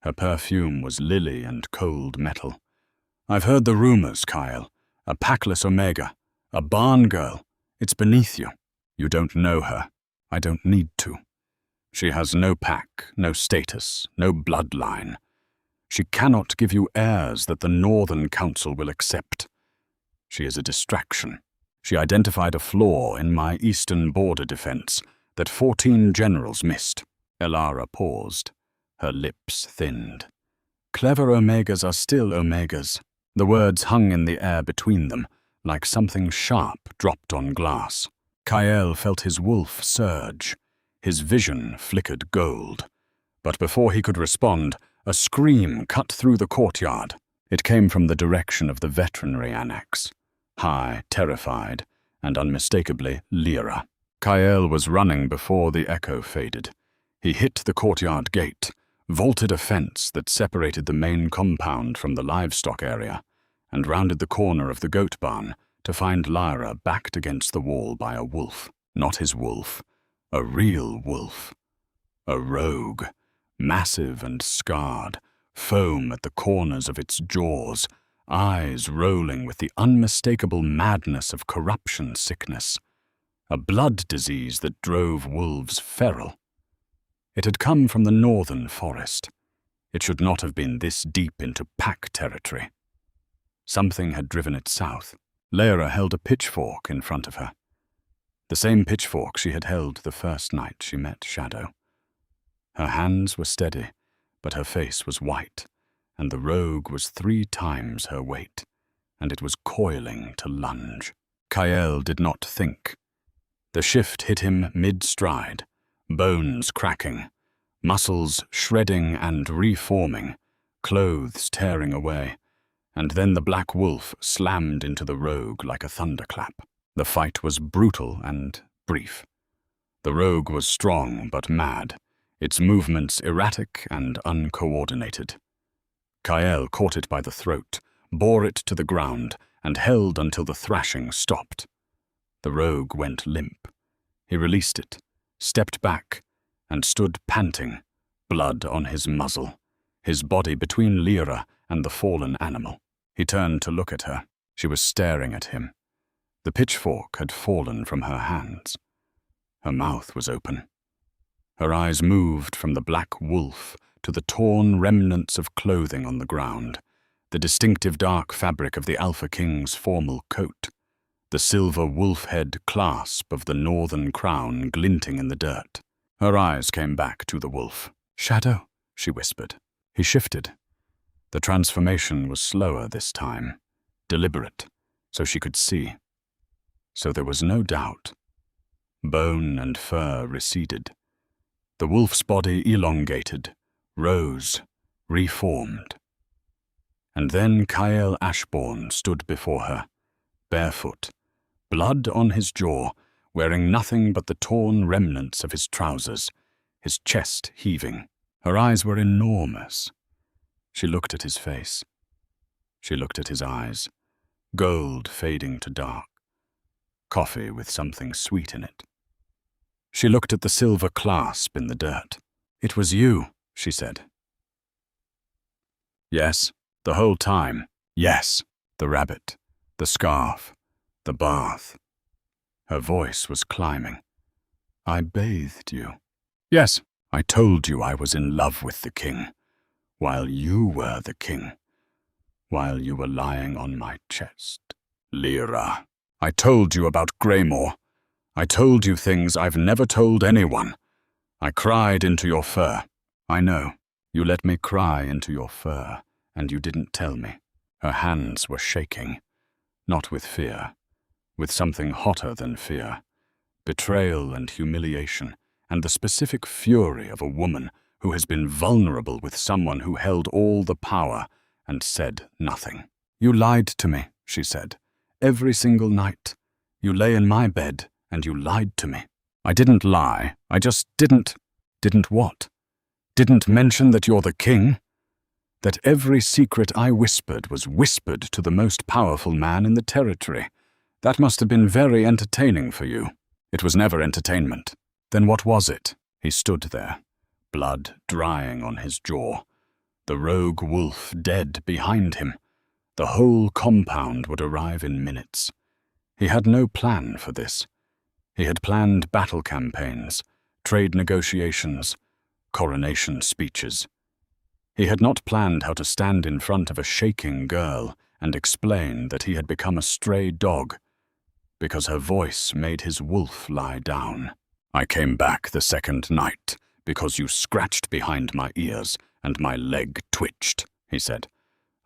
Her perfume was lily and cold metal. "I've heard the rumors, Kyle. A packless Omega. A barn girl. It's beneath you. You don't know her. I don't need to. She has no pack, no status, no bloodline. She cannot give you heirs that the Northern Council will accept. She is a distraction. She identified a flaw in my eastern border defense that 14 generals missed." Alara paused. Her lips thinned. "Clever Omegas are still Omegas." The words hung in the air between them, like something sharp dropped on glass. Kael felt his wolf surge. His vision flickered gold. But before he could respond, a scream cut through the courtyard. It came from the direction of the veterinary annex. High, terrified, and unmistakably Lyra. Kael was running before the echo faded. He hit the courtyard gate, vaulted a fence that separated the main compound from the livestock area, and rounded the corner of the goat barn to find Lyra backed against the wall by a wolf. Not his wolf. A real wolf. A rogue. Massive and scarred, foam at the corners of its jaws, eyes rolling with the unmistakable madness of corruption sickness. A blood disease that drove wolves feral. It had come from the northern forest. It should not have been this deep into pack territory. Something had driven it south. Lyra held a pitchfork in front of her. The same pitchfork she had held the first night she met Shadow. Her hands were steady, but her face was white, and the rogue was 3 times her weight, and it was coiling to lunge. Kael did not think. The shift hit him mid-stride, bones cracking, muscles shredding and reforming, clothes tearing away, and then the black wolf slammed into the rogue like a thunderclap. The fight was brutal and brief. The rogue was strong but mad, its movements erratic and uncoordinated. Kael caught it by the throat, bore it to the ground, and held until the thrashing stopped. The rogue went limp. He released it, stepped back, and stood panting, blood on his muzzle, his body between Lyra and the fallen animal. He turned to look at her. She was staring at him. The pitchfork had fallen from her hands. Her mouth was open. Her eyes moved from the black wolf to the torn remnants of clothing on the ground, the distinctive dark fabric of the Alpha King's formal coat, the silver wolf head clasp of the northern crown glinting in the dirt. Her eyes came back to the wolf. "Shadow," she whispered. He shifted. The transformation was slower this time, deliberate, so she could see. So there was no doubt. Bone and fur receded. The wolf's body elongated, rose, reformed. And then Kael Ashbourne stood before her, barefoot, blood on his jaw, wearing nothing but the torn remnants of his trousers, his chest heaving. Her eyes were enormous. She looked at his face. She looked at his eyes, gold fading to dark, coffee with something sweet in it. She looked at the silver clasp in the dirt. "It was you," she said. "Yes, the whole time. Yes." The rabbit, the scarf, the bath. Her voice was climbing. "I bathed you. Yes, I told you I was in love with the king, while you were the king, while you were lying on my chest. Lyra, I told you about Greymore. I told you things I've never told anyone. I cried into your fur. I know, you let me cry into your fur, and you didn't tell me." Her hands were shaking, not with fear, with something hotter than fear, betrayal and humiliation, and the specific fury of a woman who has been vulnerable with someone who held all the power and said nothing. "You lied to me," she said, "every single night. You lay in my bed and you lied to me." "I didn't lie. I just didn't." "Didn't what? Didn't mention that you're the king? That every secret I whispered was whispered to the most powerful man in the territory. That must have been very entertaining for you." "It was never entertainment." "Then what was it?" He stood there, blood drying on his jaw, the rogue wolf dead behind him. The whole compound would arrive in minutes. He had no plan for this. He had planned battle campaigns, trade negotiations, coronation speeches. He had not planned how to stand in front of a shaking girl and explain that he had become a stray dog, because her voice made his wolf lie down. "I came back the second night because you scratched behind my ears and my leg twitched," he said.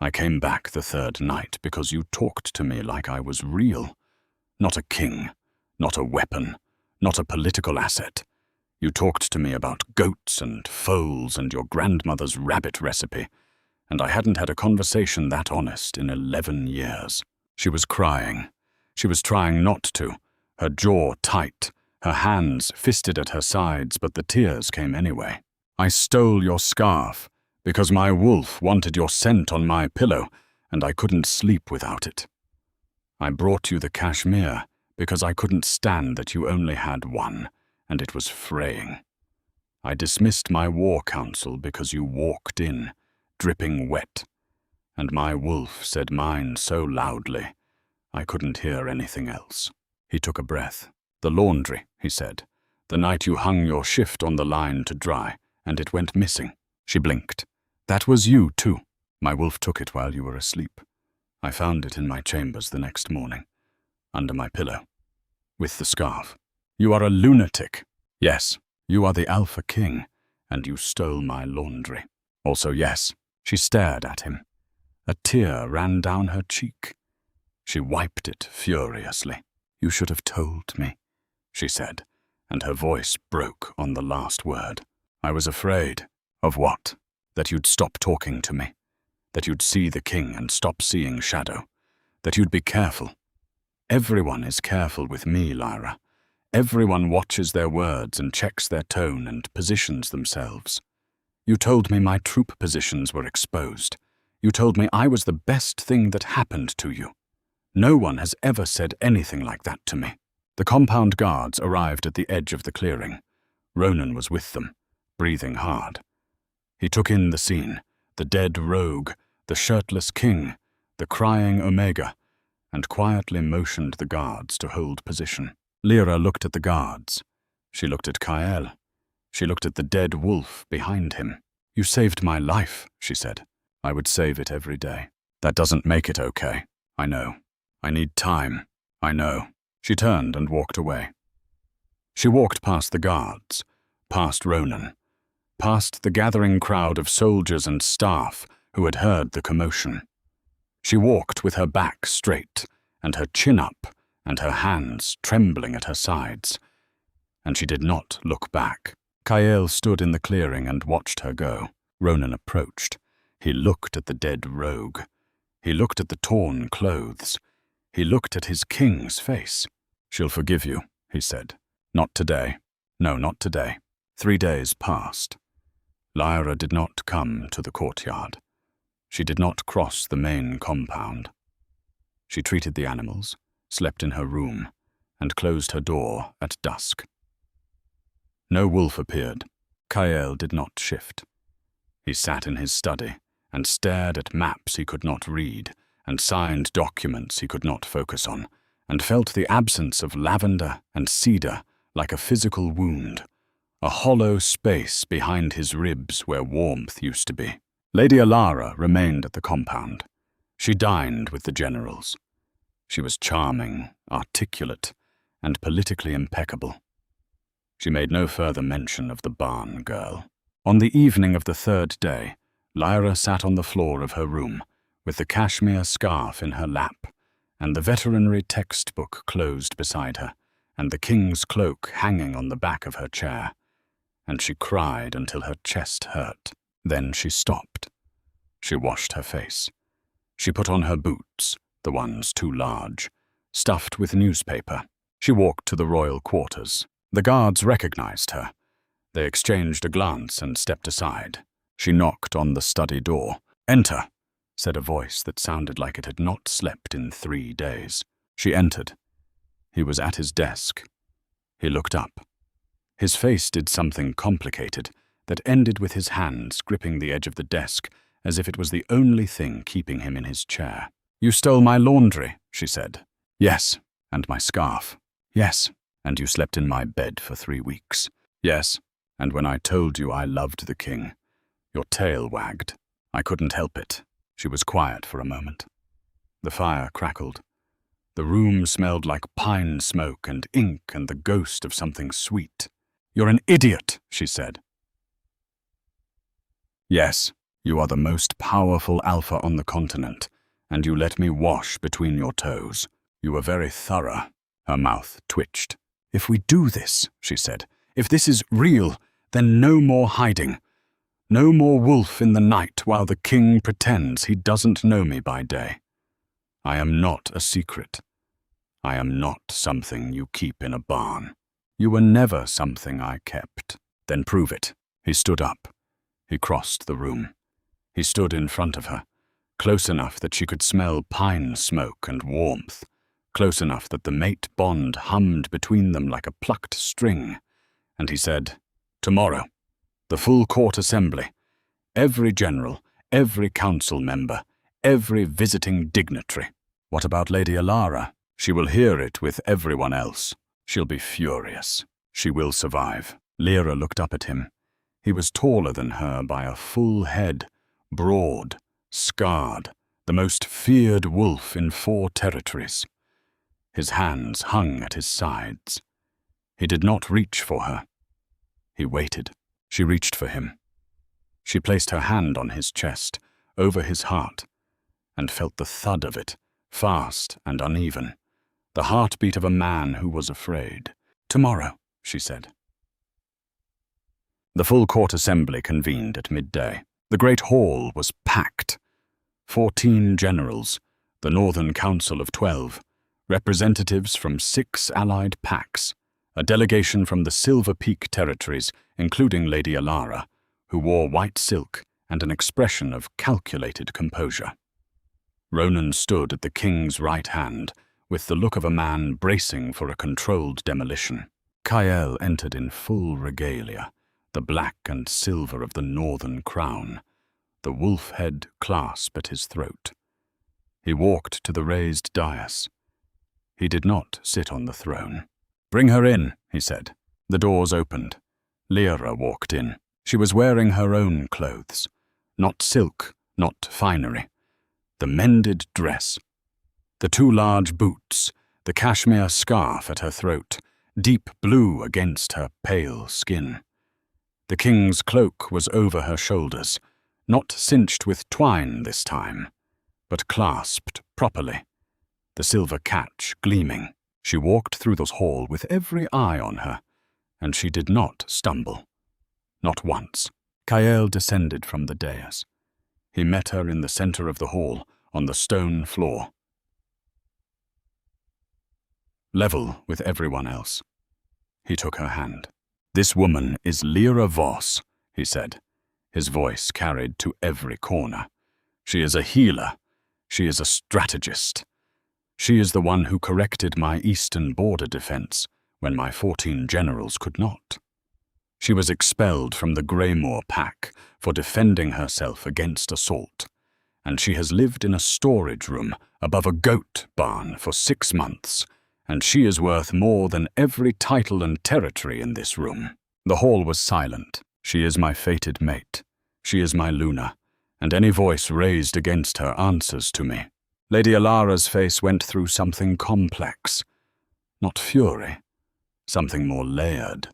"I came back the third night because you talked to me like I was real. Not a king, not a weapon, not a political asset. You talked to me about goats and foals and your grandmother's rabbit recipe, and I hadn't had a conversation that honest in 11 years." She was crying. She was trying not to, her jaw tight, her hands fisted at her sides, but the tears came anyway. "I stole your scarf because my wolf wanted your scent on my pillow, and I couldn't sleep without it. I brought you the cashmere because I couldn't stand that you only had one, and it was fraying. I dismissed my war council because you walked in, dripping wet, and my wolf said mine so loudly, I couldn't hear anything else." He took a breath. "The laundry," he said. "The night you hung your shift on the line to dry, and it went missing." She blinked. "That was you, too. My wolf took it while you were asleep. I found it in my chambers the next morning, under my pillow, with the scarf." "You are a lunatic." "Yes, you are the Alpha King, and you stole my laundry." "Also, yes, She stared at him. A tear ran down her cheek. She wiped it furiously. "You should have told me," she said, and her voice broke on the last word. "I was afraid." "Of what?" "That you'd stop talking to me. That you'd see the king and stop seeing shadow. That you'd be careful. Everyone is careful with me, Lyra. Everyone watches their words and checks their tone and positions themselves. You told me my troop positions were exposed. You told me I was the best thing that happened to you. No one has ever said anything like that to me." The compound guards arrived at the edge of the clearing. Ronan was with them, breathing hard. He took in the scene, the dead rogue, the shirtless king, the crying Omega, and quietly motioned the guards to hold position. Lyra looked at the guards. She looked at Kael. She looked at the dead wolf behind him. "You saved my life," she said. "I would save it every day." "That doesn't make it okay. I know. I need time. I know." She turned and walked away. She walked past the guards, past Ronan, past the gathering crowd of soldiers and staff who had heard the commotion. She walked with her back straight and her chin up and her hands trembling at her sides, and she did not look back. Kael stood in the clearing and watched her go. Ronan approached. He looked at the dead rogue. He looked at the torn clothes. He looked at his king's face. "She'll forgive you," he said. "Not today. No, not today." 3 days passed. Lyra did not come to the courtyard. She did not cross the main compound. She treated the animals, slept in her room, and closed her door at dusk. No wolf appeared. Kael did not shift. He sat in his study and stared at maps he could not read and signed documents he could not focus on, and felt the absence of lavender and cedar like a physical wound, a hollow space behind his ribs where warmth used to be. Lady Alara remained at the compound. She dined with the generals. She was charming, articulate, and politically impeccable. She made no further mention of the barn girl. On the evening of the 3rd day, Lyra sat on the floor of her room, with the cashmere scarf in her lap, and the veterinary textbook closed beside her, and the king's cloak hanging on the back of her chair, and she cried until her chest hurt. Then she stopped. She washed her face. She put on her boots, the ones too large, stuffed with newspaper. She walked to the royal quarters. The guards recognized her. They exchanged a glance and stepped aside. She knocked on the study door. "Enter," said a voice that sounded like it had not slept in 3 days. She entered. He was at his desk. He looked up. His face did something complicated that ended with his hands gripping the edge of the desk as if it was the only thing keeping him in his chair. "You stole my laundry," she said. "Yes, and my scarf." "Yes, and you slept in my bed for 3 weeks." "Yes, and when I told you I loved the king, your tail wagged. I couldn't help it." She was quiet for a moment. The fire crackled. The room smelled like pine smoke and ink and the ghost of something sweet. "You're an idiot," she said. "Yes, you are the most powerful alpha on the continent, and you let me wash between your toes. You were very thorough." Her mouth twitched. "If we do this," she said, "if this is real, then no more hiding. No more wolf in the night while the king pretends he doesn't know me by day. I am not a secret. I am not something you keep in a barn. You were never something I kept." "Then prove it." He stood up. He crossed the room. He stood in front of her, close enough that she could smell pine smoke and warmth, close enough that the mate bond hummed between them like a plucked string, and he said, "Tomorrow, the full court assembly, every general, every council member, every visiting dignitary." "What about Lady Alara?" "She will hear it with everyone else. She'll be furious. She will survive." Lyra looked up at him. He was taller than her by a full head, broad, scarred, the most feared wolf in 4 territories. His hands hung at his sides. He did not reach for her. He waited. She reached for him. She placed her hand on his chest, over his heart, and felt the thud of it, fast and uneven, the heartbeat of a man who was afraid. "Tomorrow," she said. The full court assembly convened at midday. The great hall was packed. 14 generals, the Northern Council of 12, representatives from 6 allied packs, a delegation from the Silver Peak territories, including Lady Alara, who wore white silk and an expression of calculated composure. Ronan stood at the king's right hand, with the look of a man bracing for a controlled demolition. Kael entered in full regalia, the black and silver of the northern crown, the wolf head clasp at his throat. He walked to the raised dais. He did not sit on the throne. "Bring her in," he said. The doors opened. Lyra walked in. She was wearing her own clothes. Not silk, not finery. The mended dress. The 2 large boots, the cashmere scarf at her throat, deep blue against her pale skin. The king's cloak was over her shoulders, not cinched with twine this time, but clasped properly, the silver catch gleaming. She walked through the hall with every eye on her, and she did not stumble. Not once. Kael descended from the dais. He met her in the center of the hall, on the stone floor, level with everyone else. He took her hand. "This woman is Lyra Voss," he said, his voice carried to every corner. "She is a healer. She is a strategist. She is the one who corrected my eastern border defense when my 14 generals could not. She was expelled from the Greymoor pack for defending herself against assault, and she has lived in a storage room above a goat barn for 6 months, and she is worth more than every title and territory in this room." The hall was silent. "She is my fated mate. She is my Luna, and any voice raised against her answers to me." Lady Alara's face went through something complex. Not fury, something more layered.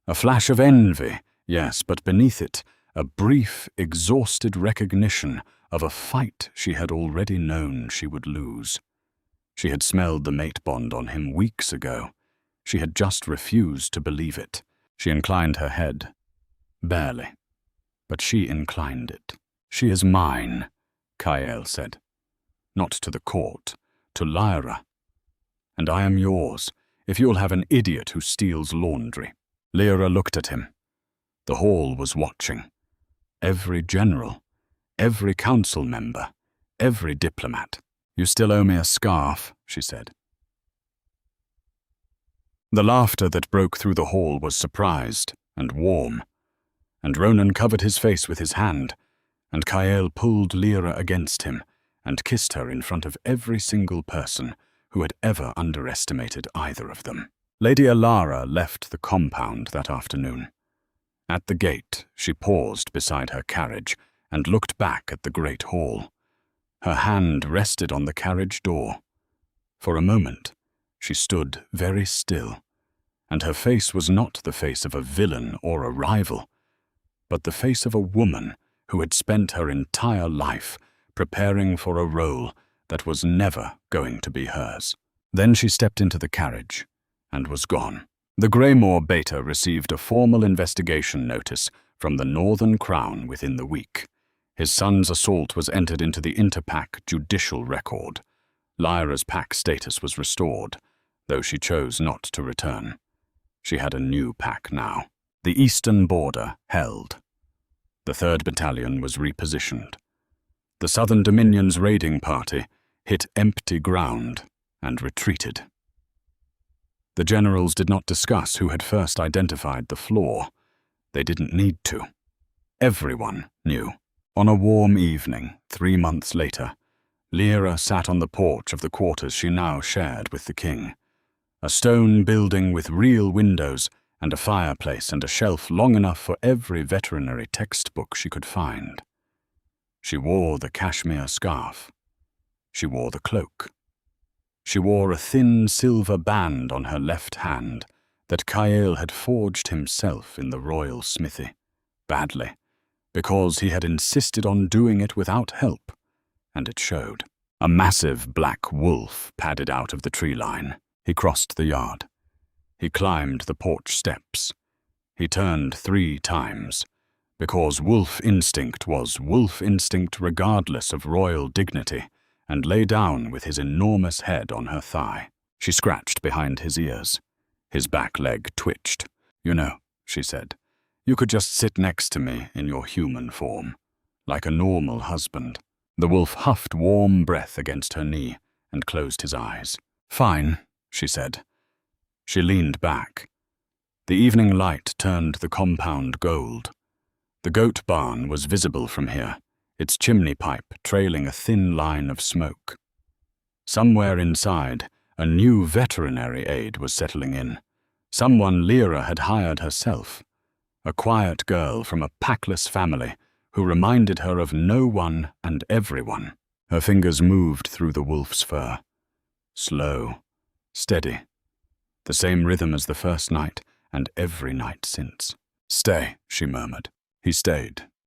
A flash of envy, yes, but beneath it, a brief, exhausted recognition of a fight she had already known she would lose. She had smelled the mate bond on him weeks ago. She had just refused to believe it. She inclined her head. Barely. But she inclined it. "She is mine," Kael said. "Not to the court, to Lyra. And I am yours, if you'll have an idiot who steals laundry." Lyra looked at him. The hall was watching. Every general, every council member, every diplomat. "You still owe me a scarf," she said. The laughter that broke through the hall was surprised and warm, and Ronan covered his face with his hand, and Kael pulled Lyra against him and kissed her in front of every single person who had ever underestimated either of them. Lady Alara left the compound that afternoon. At the gate, she paused beside her carriage and looked back at the great hall. Her hand rested on the carriage door. For a moment, she stood very still, and her face was not the face of a villain or a rival, but the face of a woman who had spent her entire life preparing for a role that was never going to be hers. Then she stepped into the carriage and was gone. The Greymoor Beta received a formal investigation notice from the Northern Crown within the week. His son's assault was entered into the Interpack judicial record. Lyra's pack status was restored, though she chose not to return. She had a new pack now. The eastern border held. The 3rd Battalion was repositioned. The Southern Dominion's raiding party hit empty ground and retreated. The generals did not discuss who had first identified the flaw. They didn't need to. Everyone knew. On a warm evening, 3 months later, Lyra sat on the porch of the quarters she now shared with the king. A stone building with real windows and a fireplace and a shelf long enough for every veterinary textbook she could find. She wore the cashmere scarf. She wore the cloak. She wore a thin silver band on her left hand that Kael had forged himself in the royal smithy. Badly, because he had insisted on doing it without help, and it showed. A massive black wolf padded out of the tree line. He crossed the yard. He climbed the porch steps. He turned 3 times, because wolf instinct was wolf instinct regardless of royal dignity, and lay down with his enormous head on her thigh. She scratched behind his ears. His back leg twitched. "You know," she said, "you could just sit next to me in your human form, like a normal husband." The wolf huffed warm breath against her knee and closed his eyes. "Fine," she said. She leaned back. The evening light turned the compound gold. The goat barn was visible from here, its chimney pipe trailing a thin line of smoke. Somewhere inside, a new veterinary aide was settling in. Someone Lyra had hired herself. A quiet girl from a packless family who reminded her of no one and everyone. Her fingers moved through the wolf's fur. Slow, steady. The same rhythm as the first night and every night since. "Stay," she murmured. He stayed.